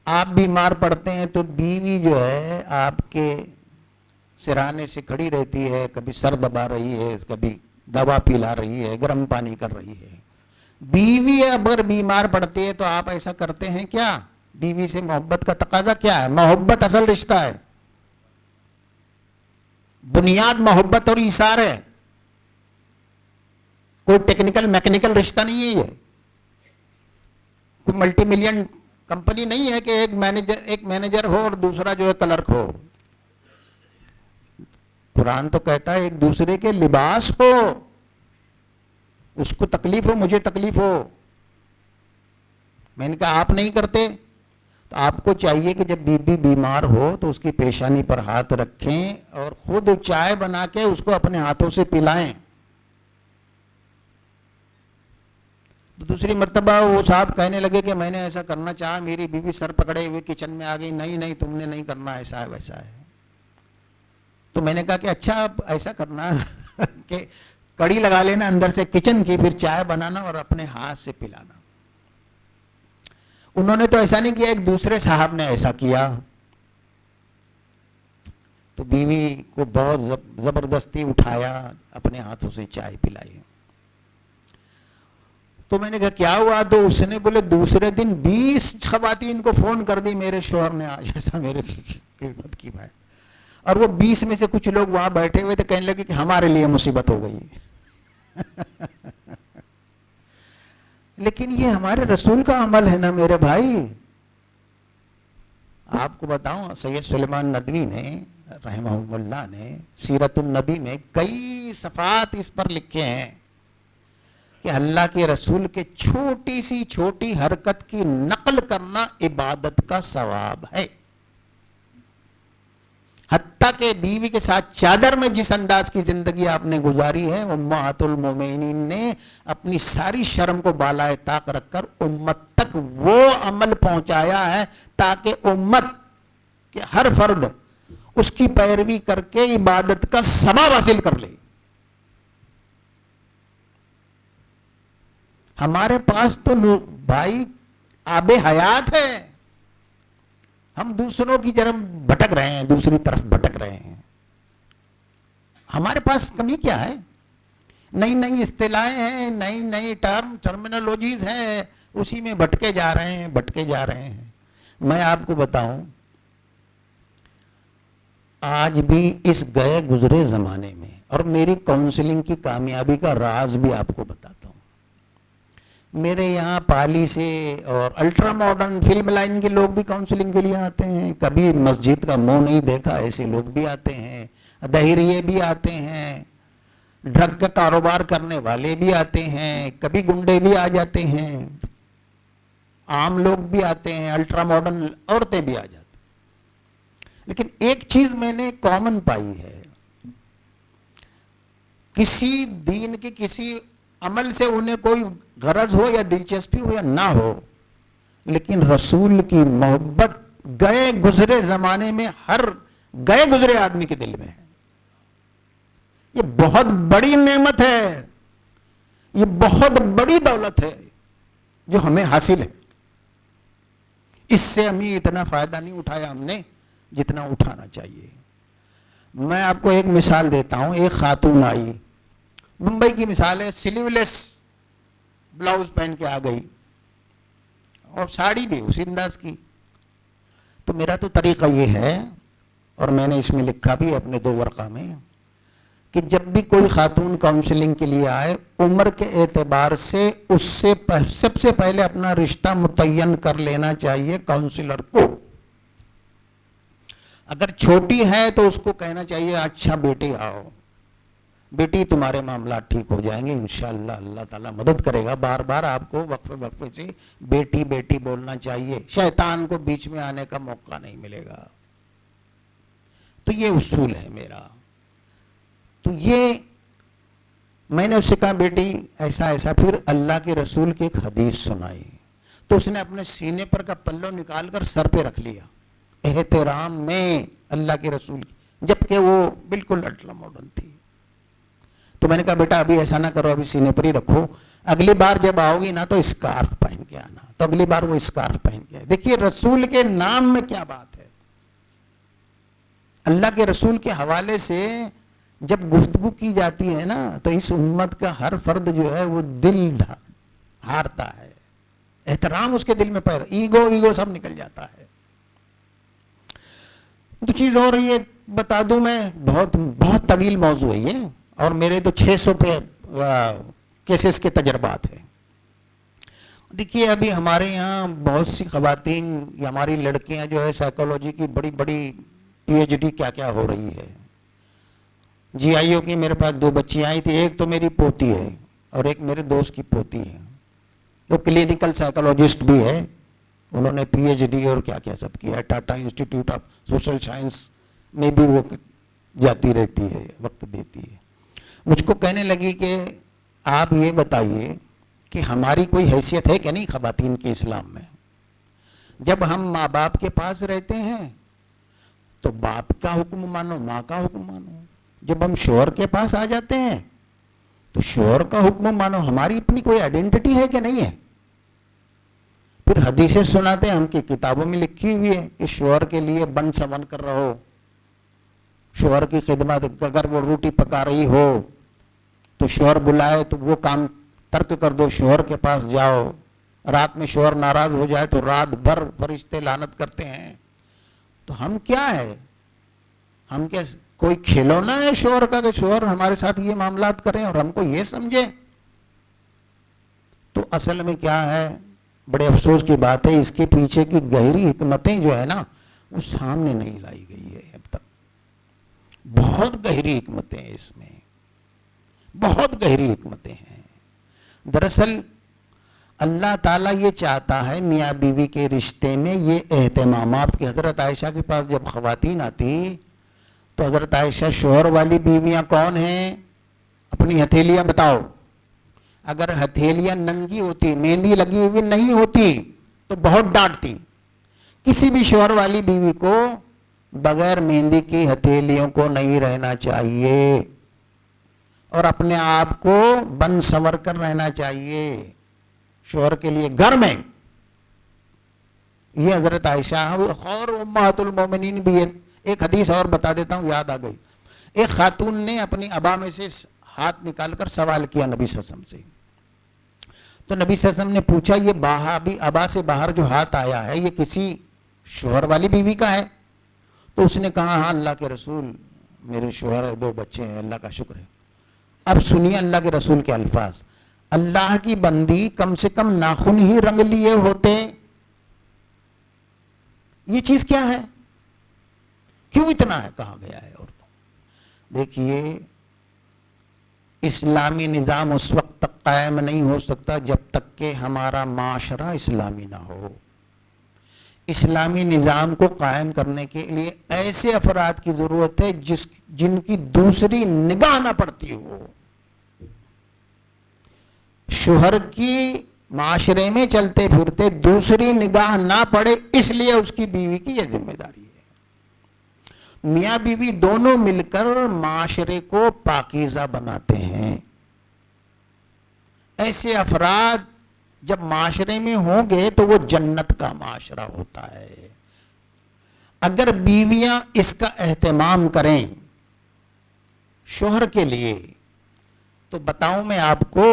آپ بیمار پڑتے ہیں تو بیوی جو ہے آپ کے سرانے سے کھڑی رہتی ہے، کبھی سر دبا رہی ہے، کبھی دوا پلا رہی ہے، گرم پانی کر رہی ہے. بیوی اگر بیمار پڑتی ہے تو آپ ایسا کرتے ہیں کیا؟ بیوی سے محبت کا تقاضا کیا ہے؟ محبت اصل رشتہ ہے، بنیاد محبت اور ایثار ہے، کوئی ٹیکنیکل میکینیکل رشتہ نہیں ہے. یہ کوئی ملٹی ملین کمپنی نہیں ہے کہ ایک مینیجر ہو اور دوسرا جو ہے کلرک ہو. قرآن تو کہتا ہے ایک دوسرے کے لباس ہو، اس کو تکلیف ہو مجھے تکلیف ہو. میں نے کہا آپ نہیں کرتے، تو آپ کو چاہیے کہ جب بیوی بیمار ہو تو اس کی پیشانی پر ہاتھ رکھیں اور خود چائے بنا کے اس کو اپنے ہاتھوں سے پلائیں. تو دوسری مرتبہ وہ صاحب کہنے لگے کہ میں نے ایسا کرنا چاہا، میری بیوی سر پکڑے ہوئے کچن میں آ گئی، نہیں تم نے نہیں کرنا، ایسا ہے ویسا ہے. تو میں نے کہا کہ اچھا آپ ایسا کرنا کہ کڑی لگا لینا اندر سے کچن کی، پھر چائے بنانا اور اپنے ہاتھ سے پلانا. انہوں نے تو ایسا نہیں کیا، ایک دوسرے صاحب نے ایسا کیا تو بیوی کو بہت زبردستی اٹھایا، اپنے ہاتھوں سے چائے پلائی. تو میں نے کہا کیا ہوا؟ تو اس نے بولے دوسرے دن 20 خواتین کو فون کر دی میرے شوہر نے آج ایسا میرے خدمت کی بھائی. اور وہ 20 میں سے کچھ لوگ وہاں بیٹھے ہوئے تھے، کہنے لگے کہ ہمارے لیے مصیبت ہو گئی. لیکن یہ ہمارے رسول کا عمل ہے نا میرے بھائی. آپ کو بتاؤں سید سلیمان ندوی نے رحمہ اللہ نے سیرت النبی میں کئی صفحات اس پر لکھے ہیں کہ اللہ کے رسول کے چھوٹی سی چھوٹی حرکت کی نقل کرنا عبادت کا ثواب ہے. حتیٰ کہ بیوی کے ساتھ چادر میں جس انداز کی زندگی آپ نے گزاری ہے، امہات المومنین نے اپنی ساری شرم کو بالائے طاق رکھ کر امت تک وہ عمل پہنچایا ہے تاکہ امت کے ہر فرد اس کی پیروی کر کے عبادت کا ثواب حاصل کر لے. ہمارے پاس تو بھائی آب حیات ہے، ہم دوسروں کی جرم بھٹک رہے ہیں، دوسری طرف بھٹک رہے ہیں. ہمارے پاس کمی کیا ہے؟ نئی نئی اصطلاحیں ہیں، نئی ٹرمینالوجیز ہیں، اسی میں بھٹکے جا رہے ہیں. میں آپ کو بتاؤں، آج بھی اس گئے گزرے زمانے میں، اور میری کاؤنسلنگ کی کامیابی کا راز بھی آپ کو بتاتا ہوں. میرے یہاں پالی سے اور الٹرا ماڈرن فلم لائن کے لوگ بھی کاؤنسلنگ کے لیے آتے ہیں. کبھی مسجد کا منہ نہیں دیکھا ایسے لوگ بھی آتے ہیں، دہریے بھی آتے ہیں، ڈرگ کا کاروبار کرنے والے بھی آتے ہیں، کبھی گنڈے بھی آ جاتے ہیں. عام لوگ بھی آتے ہیں, الٹرا ماڈرن عورتیں بھی آ جاتی. لیکن ایک چیز میں نے کامن پائی ہے, کسی دین کے کسی عمل سے انہیں کوئی غرض ہو یا دلچسپی ہو یا نہ ہو, لیکن رسول کی محبت گئے گزرے زمانے میں ہر گئے گزرے آدمی کے دل میں ہے. یہ بہت بڑی نعمت ہے, یہ بہت بڑی دولت ہے جو ہمیں حاصل ہے. اس سے ہمیں اتنا فائدہ نہیں اٹھایا ہم نے جتنا اٹھانا چاہیے. میں آپ کو ایک مثال دیتا ہوں. ایک خاتون آئی, ممبئی کی مثال ہے, سلیو لیس بلاؤز پہن کے آ گئی اور ساڑی بھی اسی انداز کی. تو میرا تو طریقہ یہ ہے, اور میں نے اس میں لکھا بھی اپنے 2 ورقہ میں, کہ جب بھی کوئی خاتون کاؤنسلنگ کے لیے آئے, عمر کے اعتبار سے اس سے سب سے پہلے اپنا رشتہ متعین کر لینا چاہیے کاؤنسلر کو. اگر چھوٹی ہے تو اس کو کہنا چاہیے اچھا بیٹی آؤ, بیٹی تمہارے معاملات ٹھیک ہو جائیں گے انشاءاللہ, اللہ تعالیٰ مدد کرے گا. بار بار آپ کو وقفے وقفے سے بیٹی بیٹی بولنا چاہیے, شیطان کو بیچ میں آنے کا موقع نہیں ملے گا. تو یہ اصول ہے میرا. تو یہ میں نے اس سے کہا بیٹی ایسا ایسا, پھر اللہ کے رسول کی ایک حدیث سنائی. تو اس نے اپنے سینے پر کا پلو نکال کر سر پہ رکھ لیا احترام میں اللہ کے رسول کی, جبکہ وہ بالکل الٹرا ماڈرن تھی. تو میں نے کہا بیٹا ابھی ایسا نہ کرو, ابھی سینے پر ہی رکھو, اگلی بار جب آؤ گی نا تو اسکارف پہن کے آنا. تو اگلی بار وہ اسکارف پہن کے آئے. دیکھیے رسول کے نام میں کیا بات ہے. اللہ کے رسول کے حوالے سے جب گفتگو کی جاتی ہے نا تو اس امت کا ہر فرد جو ہے وہ دل ہارتا ہے, احترام اس کے دل میں پیدا, ایگو سب نکل جاتا ہے. تو چیز اور یہ بتا دوں میں, بہت طویل موضوع ہے یہ, اور میرے تو 600 پہ کیسز کے تجربات ہیں. دیکھیے ابھی ہمارے یہاں بہت سی خواتین یا ہماری لڑکیاں جو ہے سائیکالوجی کی بڑی بڑی PhD کیا کیا ہو رہی ہے. GIO کی میرے پاس 2 بچیاں آئی تھی, ایک تو میری پوتی ہے اور ایک میرے دوست کی پوتی ہے. وہ کلینکل سائیکالوجسٹ بھی ہے, انہوں نے PhD اور کیا کیا سب کیا ہے. Tata institute of social science میں بھی وہ جاتی رہتی ہے, وقت دیتی ہے. مجھ کو کہنے لگی کہ آپ یہ بتائیے کہ ہماری کوئی حیثیت ہے کہ نہیں خواتین کے اسلام میں. جب ہم ماں باپ کے پاس رہتے ہیں تو باپ کا حکم مانو, ماں کا حکم مانو. جب ہم شوہر کے پاس آ جاتے ہیں تو شوہر کا حکم مانو. ہماری اپنی کوئی آئیڈینٹی ہے کہ نہیں ہے. پھر حدیثیں سناتے ہیں ہم کی کتابوں میں لکھی ہوئی ہے کہ شوہر کے لیے بن سمن کر رہو, شوہر کی خدمت, اگر وہ روٹی پکا رہی ہو تو شوہر بلائے تو وہ کام ترک کر دو, شوہر کے پاس جاؤ. رات میں شوہر ناراض ہو جائے تو رات بھر فرشتے لعنت کرتے ہیں. تو ہم کیا ہے, ہم کیا کوئی کھلونا ہے شوہر کا کہ شوہر ہمارے ساتھ یہ معاملات کریں اور ہم کو یہ سمجھے. تو اصل میں کیا ہے, بڑے افسوس کی بات ہے, اس کے پیچھے کی گہری حکمتیں جو ہے نا وہ سامنے نہیں لائی گئی ہے اب تک. بہت گہری حکمتیں ہیں اس میں, بہت گہری حکمتیں ہیں. دراصل اللہ تعالیٰ یہ چاہتا ہے میاں بیوی کے رشتے میں یہ اہتمامات. کہ حضرت عائشہ کے پاس جب خواتین آتی تو حضرت عائشہ, شوہر والی بیویاں کون ہیں, اپنی ہتھیلیاں بتاؤ. اگر ہتھیلیاں ننگی ہوتی, مہندی لگی ہوئی نہیں ہوتی تو بہت ڈانٹتی. کسی بھی شوہر والی بیوی کو بغیر مہندی کی ہتھیلیوں کو نہیں رہنا چاہیے اور اپنے آپ کو بن سنور کر رہنا چاہیے شوہر کے لیے گھر میں. یہ حضرت عائشہ اور امہات المومنین بھی ہے. ایک حدیث اور بتا دیتا ہوں, یاد آ گئی. ایک خاتون نے اپنی ابا میں سے ہاتھ نکال کر سوال کیا نبی صلی اللہ علیہ وسلم سے. تو نبی صلی اللہ علیہ وسلم نے پوچھا یہ ابا سے باہر جو ہاتھ آیا ہے یہ کسی شوہر والی بیوی کا ہے؟ تو اس نے کہا ہاں اللہ کے رسول, میرے شوہر ہے, 2 بچے ہیں, اللہ کا شکر ہے. اب سنیے اللہ کے رسول کے الفاظ, اللہ کی بندی کم سے کم ناخن ہی رنگ لیے ہوتے. یہ چیز کیا ہے, کیوں اتنا ہے کہا گیا ہے عورتوں. دیکھیے اسلامی نظام اس وقت تک قائم نہیں ہو سکتا جب تک کہ ہمارا معاشرہ اسلامی نہ ہو. اسلامی نظام کو قائم کرنے کے لیے ایسے افراد کی ضرورت ہے جن کی دوسری نگاہ نہ پڑتی ہو. شوہر کی معاشرے میں چلتے پھرتے دوسری نگاہ نہ پڑے، اس لیے اس کی بیوی کی یہ ذمہ داری ہے. میاں بیوی دونوں مل کر معاشرے کو پاکیزہ بناتے ہیں. ایسے افراد جب معاشرے میں ہوں گے تو وہ جنت کا معاشرہ ہوتا ہے. اگر بیویاں اس کا اہتمام کریں شوہر کے لیے تو بتاؤں میں آپ کو،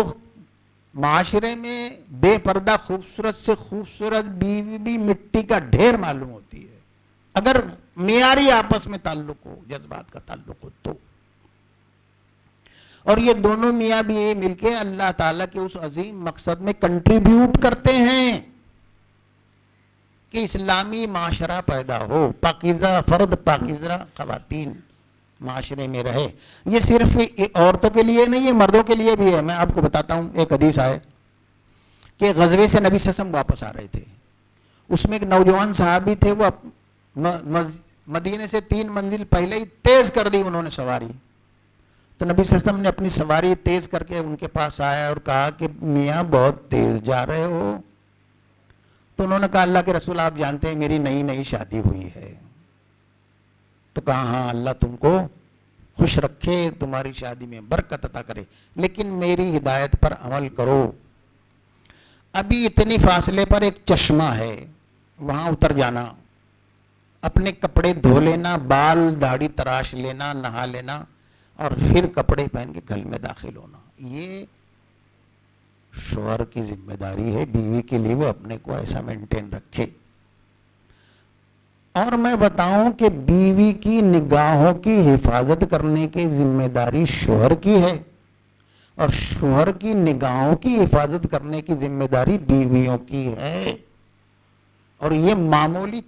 معاشرے میں بے پردہ خوبصورت سے خوبصورت بیوی بھی مٹی کا ڈھیر معلوم ہوتی ہے اگر معیاری آپس میں تعلق ہو، جذبات کا تعلق ہو تو. اور یہ دونوں میاں بیوی مل کے اللہ تعالیٰ کے اس عظیم مقصد میں کنٹریبیوٹ کرتے ہیں کہ اسلامی معاشرہ پیدا ہو، پاکیزہ فرد، پاکیزہ خواتین معاشرے میں رہے. یہ صرف عورتوں کے لیے نہیں ہے، مردوں کے لیے بھی ہے. میں آپ کو بتاتا ہوں، ایک حدیث آئے کہ غزوے سے نبی صلی اللہ علیہ وسلم واپس آ رہے تھے. اس میں ایک نوجوان صحابی تھے، وہ مدینے سے 3 منزل پہلے ہی تیز کر دی انہوں نے سواری. تو نبی صلی اللہ علیہ وسلم نے اپنی سواری تیز کر کے ان کے پاس آیا اور کہا کہ میاں بہت تیز جا رہے ہو. تو انہوں نے کہا اللہ کے رسول آپ جانتے ہیں میری نئی شادی ہوئی ہے. تو کہا ہاں اللہ تم کو خوش رکھے، تمہاری شادی میں برکت عطا کرے، لیکن میری ہدایت پر عمل کرو. ابھی اتنی فاصلے پر ایک چشمہ ہے، وہاں اتر جانا، اپنے کپڑے دھو لینا، بال داڑھی تراش لینا، نہا لینا اور پھر کپڑے پہن کے گھر میں داخل ہونا. یہ شوہر کی ذمہ داری ہے بیوی کے لیے، وہ اپنے کو ایسا مینٹین رکھے. اور میں بتاؤں کہ بیوی کی نگاہوں کی حفاظت کرنے کی ذمہ داری شوہر کی ہے اور شوہر کی نگاہوں کی حفاظت کرنے کی ذمہ داری بیویوں کی ہے. اور یہ معمولی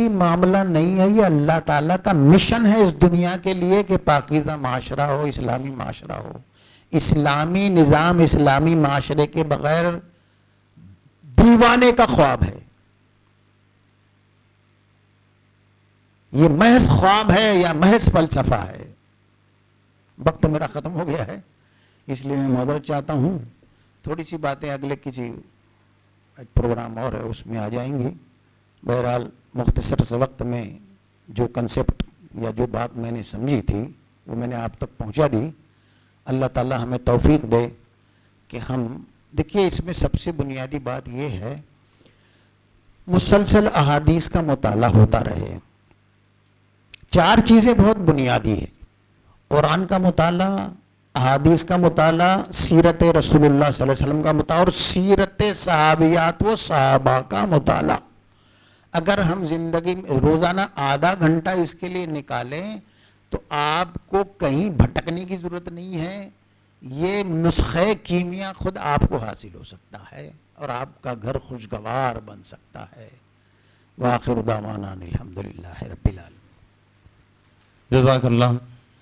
معاملہ نہیں ہے، یہ اللہ تعالیٰ کا مشن ہے اس دنیا کے لیے کہ پاکیزہ معاشرہ ہو، اسلامی معاشرہ ہو. اسلامی نظام اسلامی معاشرے کے بغیر دیوانے کا خواب ہے. یہ محض خواب ہے یا محض فلسفہ ہے. وقت میرا ختم ہو گیا ہے، اس لیے میں معذرت چاہتا ہوں. تھوڑی سی باتیں اگلے کسی ایک پروگرام اور ہے اس میں آ جائیں گی. بہرحال مختصر سے وقت میں جو کنسپٹ یا جو بات میں نے سمجھی تھی وہ میں نے آپ تک پہنچا دی. اللہ تعالی ہمیں توفیق دے کہ ہم دیکھیے، اس میں سب سے بنیادی بات یہ ہے مسلسل احادیث کا مطالعہ ہوتا رہے. 4 چیزیں بہت بنیادی ہیں: قرآن کا مطالعہ، احادیث کا مطالعہ، سیرت رسول اللہ صلی اللہ علیہ وسلم کا مطالعہ اور سیرت صحابیات و صحابہ کا مطالعہ. اگر ہم زندگی میں روزانہ آدھا گھنٹہ اس کے لیے نکالیں تو آپ کو کہیں بھٹکنے کی ضرورت نہیں ہے. یہ نسخہ کیمیا خود آپ کو حاصل ہو سکتا ہے اور آپ کا گھر خوشگوار بن سکتا ہے. وآخر دعوانا الحمدللہ رب العالمین. جزاک اللہ.